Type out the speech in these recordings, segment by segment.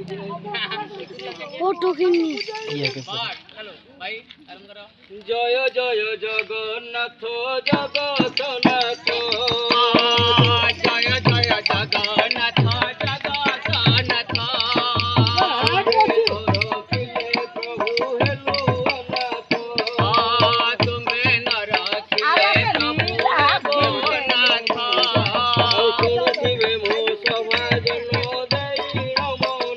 photo किन्नी ये के hello भाई आरंभ करो जय जय जगन्नाथ जगतनाथ जय जय जगन्नाथ जगन्नाथ प्रभु हेलो अनाथ तुम्हें न रखिले प्रभु नाथ शुणुथिबे मो सभा जन देई नमन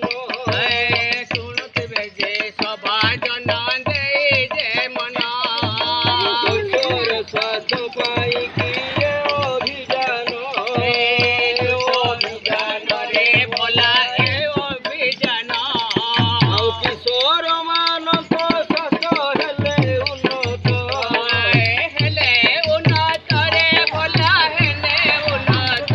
शुणुथिबे जे सभा जन देई जे मन ईश्वर स्वाद पाई किए अभिजान अभिजान रे भोला ए अभिजान ଆଉ କିଶୋର ମାନଙ୍କ ସ୍ୱାସ୍ଥ୍ୟ ହେଲେ ଉନ୍ନତ ହେଲେ ଉନ୍ନତ ରେ ଭୋଲା ହେଲେ ଉନ୍ନତ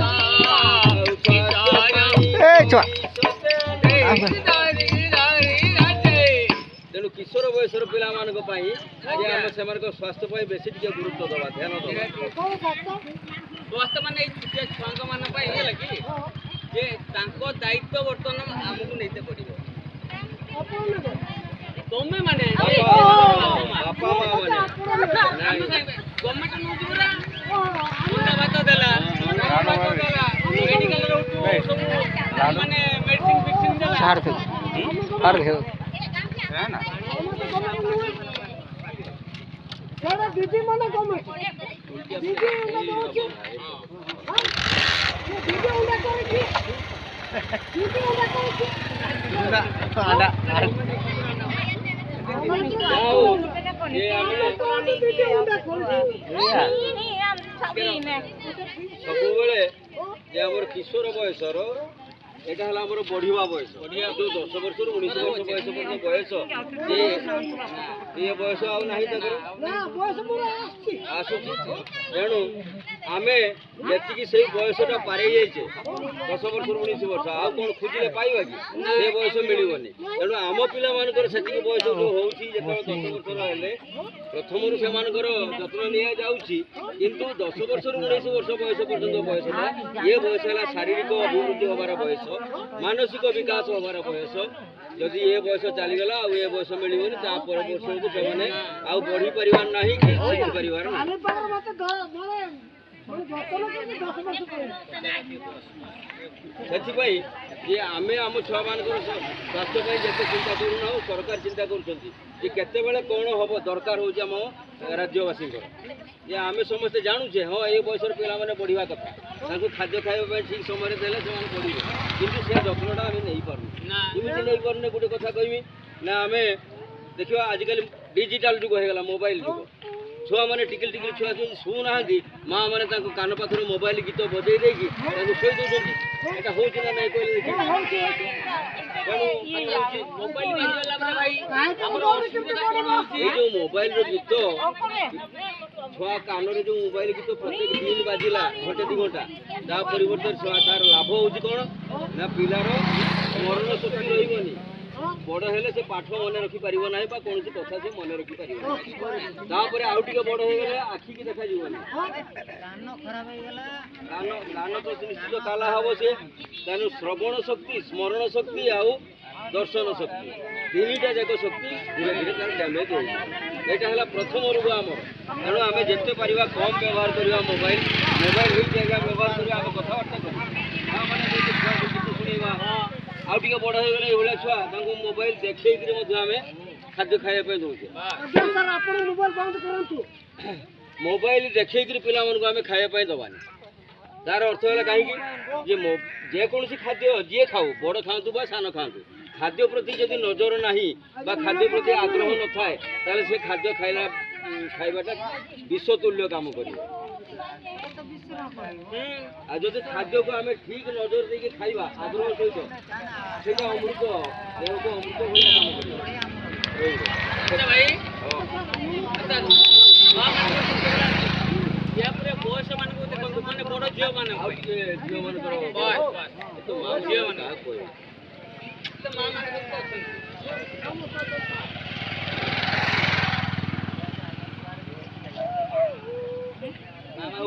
ତେଣୁ କିଶୋର ବୟସର ପିଲାମାନଙ୍କ ପାଇଁ ଆଜି ଆମେ ସେମାନଙ୍କ ସ୍ୱାସ୍ଥ୍ୟ ପାଇଁ ବେଶୀ ଟିକେ ଗୁରୁତ୍ୱ ଦେବା ଧ୍ୟାନ ଦେବା ସ୍ୱାସ୍ଥ୍ୟ ମାନେ ଏଇ ଛୋଟିଆ ଛୁଆଙ୍କ ମାନଙ୍କ ପାଇଁ ହେଲା କି ଯେ ତାଙ୍କ ଦାୟିତ୍ୱ ବର୍ତ୍ତମାନ ଆମକୁ ନେଇତେ ପଡିବ ତମେ ମାନେ ବାପା ମା ମାନେ ଗଭର୍ଣ୍ଣମେଣ୍ଟ ନଉଛି ପୁରା ମୁଣ୍ଡା ଭାତ ଦେଲା ମେଡିକାଲରେ ସବୁ ମାନେ ମେଡିସିନ ଫିକ୍ସିନ ଦେଲା दीदी मन कम दीदी ସବୁବେଳେ ଯେ ଆମର କିଶୋର ବୟସର ଏଇଟା ହେଲା ଆମର ବଢିବା ବୟସ ଯୋଉ 10 ବର୍ଷରୁ 19 ବର୍ଷ ବୟସ ପର୍ଯ୍ୟନ୍ତ ବୟସ ଏ ବୟସ ଆଉ ନାହିଁ ତାଙ୍କର ଆସୁଛି ତେଣୁ ଆମେ ଯେତିକି ସେଇ ବୟସଟା ପାରେଇ ଯାଇଛେ 10 ବର୍ଷରୁ 19 ବର୍ଷ ଆଉ କ'ଣ ଖୋଜିଲେ ପାଇବା କି ସେ ବୟସ ମିଳିବନି ତେଣୁ ଆମ ପିଲାମାନଙ୍କର ସେତିକି ବୟସ ଯୋଉ ହେଉଛି ଯେତେବେଳେ 10 ବର୍ଷର ହେଲେ ପ୍ରଥମରୁ ସେମାନଙ୍କର ଯତ୍ନ ନିଆଯାଉଛି କିନ୍ତୁ 10 ବର୍ଷରୁ 19 ବର୍ଷ ବୟସ ପର୍ଯ୍ୟନ୍ତ ବୟସଟା ଏ ବୟସ ହେଲା ଶାରୀରିକ ଅଭିବୃଦ୍ଧି ହେବାର ବୟସ ମାନସିକ ବିକାଶ ହେବାର ବୟସ ଯଦି ଏ ବୟସ ଚାଲିଗଲା ଆଉ ଏ ବୟସ ମିଳିବନି ତା ପର ବର୍ଷକୁ ସେମାନେ ଆଉ ବଢି ପାରିବାର ନାହିଁ କି ଶିଖି ପାରିବାର ନାହିଁ ସେଥିପାଇଁ ଯେ ଆମେ ଆମ ଛୁଆମାନଙ୍କର ସ୍ୱାସ୍ଥ୍ୟ ପାଇଁ ଯେତେ ଚିନ୍ତା କରୁନାହୁଁ ସରକାର ଚିନ୍ତା କରୁଛନ୍ତି ଯେ କେତେବେଳେ କ'ଣ ହେବ ଦରକାର ହେଉଛି ଆମ ରାଜ୍ୟବାସୀଙ୍କର ଯେ ଆମେ ସମସ୍ତେ ଜାଣୁଛେ ହଁ ଏଇ ବୟସର ପିଲାମାନେ ବଢ଼ିବା କଥା ତାଙ୍କୁ ଖାଦ୍ୟ ଖାଇବା ପାଇଁ ଠିକ୍ ସମୟରେ ଦେଲେ ସେମାନେ ବଢ଼ିବେ କିନ୍ତୁ ସେ ଯତ୍ନଟା ଆମେ ନେଇପାରୁନୁ କେମିତି ନେଇପାରୁନେ ଗୋଟେ କଥା କହିବି ନା ଆମେ ଦେଖିବା ଆଜିକାଲି ଡିଜିଟାଲ ଯୁଗ ହେଇଗଲା ମୋବାଇଲ ଯୁଗ ଛୁଆମାନେ ଟିକିଲ ଟିକିଲ ଛୁଆ ଯଦି ଶୁଣୁନାହାନ୍ତି ମାଆ ମାନେ ତାଙ୍କୁ କାନ ପାଖରେ ମୋବାଇଲ ଗୀତ ବଜେଇ ଦେଇକି ତାଙ୍କୁ ଶୋଇ ଦେଉଛନ୍ତି ଏଇଟା ହେଉଛି ନା ନାହିଁ କହିଲେ ଦେଖି ତେଣୁ ଏଇ ଯେଉଁ ମୋବାଇଲର ଗୀତ ଛୁଆ କାନରେ ଯେଉଁ ମୋବାଇଲ ଗୀତ ପ୍ରତ୍ୟେକ ଦିନ ବାଜିଲା ଘଣ୍ଟେ 2 ଘଣ୍ଟା ତା ପରିବର୍ତ୍ତେ ତାର ଲାଭ ହେଉଛି କ'ଣ ନା ପିଲାର ସ୍ମରଣ ଶକ୍ତି ରହିବନି ବଡ଼ ହେଲେ ସେ ପାଠ ମନେ ରଖିପାରିବ ନାହିଁ ବା କୌଣସି କଥା ସେ ମନେ ରଖିପାରିବ ନାହିଁ ତାପରେ ଆଉ ଟିକେ ବଡ଼ ହେଇଗଲେ ଆଖିକି ଦେଖାଯିବନି କାନ ତ ନିଶ୍ଚିତ କାଲା ହେବ ସେ ତେଣୁ ଶ୍ରବଣ ଶକ୍ତି ସ୍ମରଣ ଶକ୍ତି ଆଉ ଦର୍ଶନ ଶକ୍ତି ତିନିଟା ଯାକ ଶକ୍ତି ଧୀରେ ଧୀରେ ତାର ଡ୍ୟାମେଜ୍ ହେଉଛି ଏଇଟା ହେଲା ପ୍ରଥମ ରୋଗ ଆମର ତେଣୁ ଆମେ ଯେତେ ପାରିବା କମ୍ ବ୍ୟବହାର କରିବା ମୋବାଇଲ ହେଇକି ଆଜ୍ଞା ବ୍ୟବହାର କରିବା ଆମେ କଥାବାର୍ତ୍ତା କରିବା ମାନେ ଛୁଆକୁ ଗୀତ ଶୁଣେଇବା ଆଉ ଟିକେ ବଡ଼ ହେଇଗଲେ ଏଇଭଳିଆ ଛୁଆ ତାଙ୍କୁ ମୋବାଇଲ ଦେଖେଇକିରି ମଧ୍ୟ ଆମେ ଖାଦ୍ୟ ଖାଇବା ପାଇଁ ଦେଉଛେ ମୋବାଇଲ ଦେଖେଇକିରି ପିଲାମାନଙ୍କୁ ଆମେ ଖାଇବା ପାଇଁ ଦେବାନି ତାର ଅର୍ଥ ହେଲା କାହିଁକି ଯେ ଯେକୌଣସି ଖାଦ୍ୟ ଯିଏ ଖାଉ ବଡ଼ ଖାଆନ୍ତୁ ବା ସାନ ଖାଆନ୍ତୁ ଖାଦ୍ୟ ପ୍ରତି ଯଦି ନଜର ନାହିଁ ବା ଖାଦ୍ୟ ପ୍ରତି ଆଗ୍ରହ ନଥାଏ ତାହେଲେ ସେ ଖାଦ୍ୟ ଖାଇବାଟା ବିଷତୁଲ୍ୟ କାମ କରିବ ଆଉ ଯଦି ଖାଦ୍ୟକୁ ଆମେ ଠିକ୍ ନଜର ଦେଇକି ଖାଇବା ଆଗ୍ରହ ସହିତ ସେଇଟା ଅମୃତ ଦେହକୁ ଅମୃତ ଭଳି କାମ କରିବ ବୟସ ମାନଙ୍କୁ ଦେଖନ୍ତୁ ମାନେ ବଡ଼ ଝିଅମାନଙ୍କର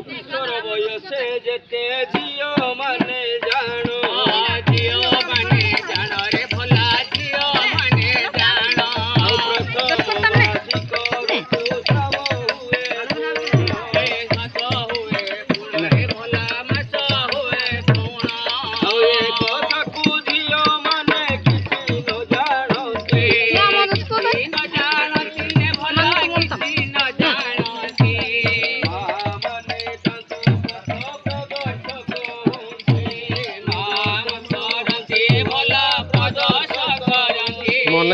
किशोर बयसे जेते झियो माने जानो झियो माने जानो रे भला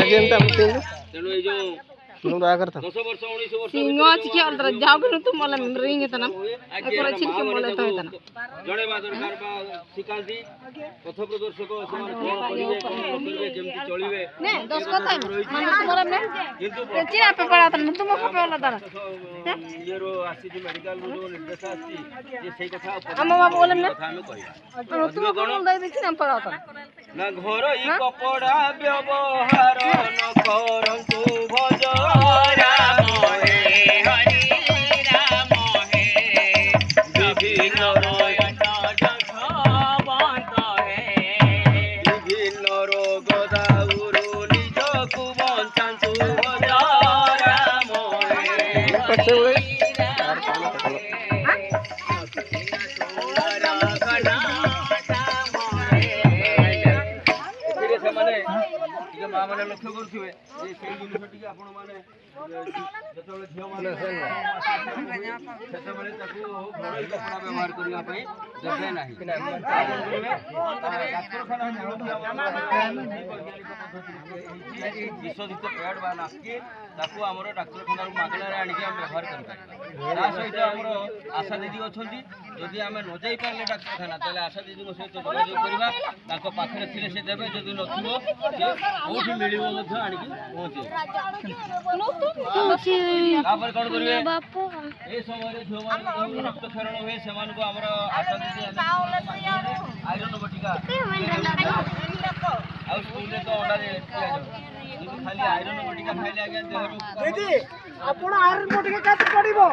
ତେଣୁ ଏଇ ଯୋଉ 10 ବର୍ଷ 19 ବର୍ଷ सिंह अछि के अलर जाओ के तू मला रिंग तना एकोर छिन के मला तो तना ଜଣେଇବା ଦରକାର ବା ଶିଖାନ୍ତି ପଥ ପ୍ରଦର୍ଶକ ସେମାନେ କଣ କରିବେ କଣ କରିବେ ଯେମିତି ଚଳିବେ ने 10 কথা মানে তোমার ने କିନ୍ତୁ चिरा पे पड़ा तना तुम को पे तना ଇଏର ଆସିଛି ମେଡିକାଲରୁ ଯୋଉ ନିର୍ଦ୍ଦେଶ ଆସିଛି ଯେ ସେଇ କଥା ଆମ ବାପ ବୋଲେ ନା କଥା ଆମେ କହିବା तुम को दे देखि ना पड़ा तना ନା ଘରୋଇ କପଡ଼ା ବ୍ୟବହାର ନ କରନ୍ତୁ ଭଜ ରାମ ହେ ହରି ରାମ ହେ ବିଭିନ୍ନ ବିଭିନ୍ନ ରୋଗ ଦାଉରୁ ନିଜକୁ ବଞ୍ଚାନ୍ତୁ ଭଜ ରାମ ସେମାନେ ଟିକେ ମା ମାନେ ଲକ୍ଷ୍ୟ କରୁଥିବେ ଯେ ସେଇ ଜିନିଷ ଟିକେ ଆପଣ ମାନେ ଯେତେବେଳେ ଝିଅ ମାନେ ସେତେବେଳେ ତାକୁ ଘରୋଇ କପଡ଼ା ବ୍ୟବହାର କରିବା ପାଇଁ ଦେବେ ନାହିଁ ଡାକ୍ତରଖାନା ବିଶୋଧିତ ପ୍ୟାଡ୍ ବା ନାସ୍କିନ୍ ତାକୁ ଆମର ଡାକ୍ତରଖାନାରୁ ମାଗଣାରେ ଆଣିକି ଆମେ ବ୍ୟବହାର କରିପାରିବା ତା ସହିତ ଆମର ଆଶା ଦିଦି ଅଛନ୍ତି ଯଦି ଆମେ ନ ଯାଇପାରିଲେ ଡାକ୍ତରଖାନା ତାହେଲେ ଆଶା ଦିଦିଙ୍କ ସହିତ ଯୋଗାଯୋଗ କରିବା ତାଙ୍କ ପାଖରେ ଥିଲେ ସେ ଦେବେ ଯଦି ନଥିବ ସେ କୋଉଠି ମିଳିବ ମଧ୍ୟ ଆଣିକି ପହଞ୍ଚେଇବେ ତାପରେ କ'ଣ କରିବେ ଏ ସମୟରେ ଝିଅମାନଙ୍କୁ ରକ୍ତକ୍ଷରଣ ହୁଏ ସେମାନଙ୍କୁ ଆମର ଆଶା ଦିଦି ଆଇରନ୍ ବଟିକା ଆଉ ସ୍କୁଲରେ ତ ଅଣ୍ଡା ଦିଆଯାଉଛି କିନ୍ତୁ ଖାଲି ଆଇରନ୍ ବଟିକା ଖାଇଲେ ଆଜ୍ଞା ଦେହରୁ दीदी आपण आयरन बटिका काट पड़िबो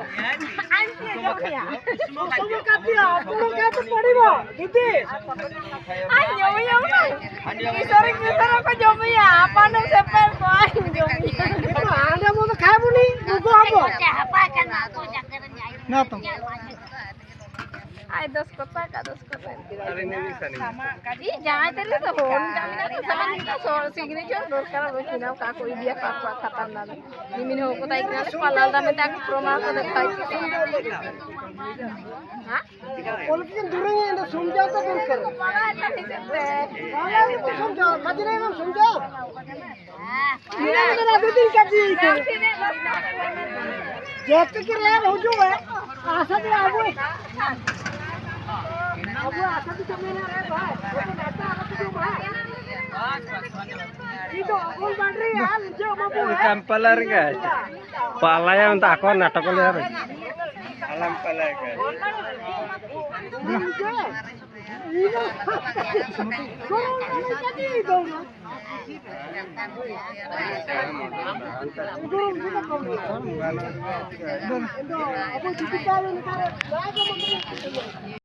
सुषम काटी आपण काट पड़िबो दीदी आई जमिया किशोर को जमिया आपण से पर को आई जमिया तो आंडा मो खाबुनी मुगो हबो ना तो आई 10 कथा का 10 कथा अरे नहीं ई जाय तेरे तो होन जामिना तो समान का सिग्नेचर दरकार होइना का कोई दिया पापा खाता ना निमिन हो कोताई ना पालाल दामे ता प्रमाण को देखाई हां पॉलिटिशियन दूर है ना समझा तो दरकार समझा कजरे में समझा मेरा दीदी काजी जेत के रे हो जो है आशा दे आबो अब आशा भी जमीन रे भाई तो नेता आशा जो भाई ये तो बोल बन रही है जो बाबू कंपलर का पालाया untuk aku natok liar alam palai ka ini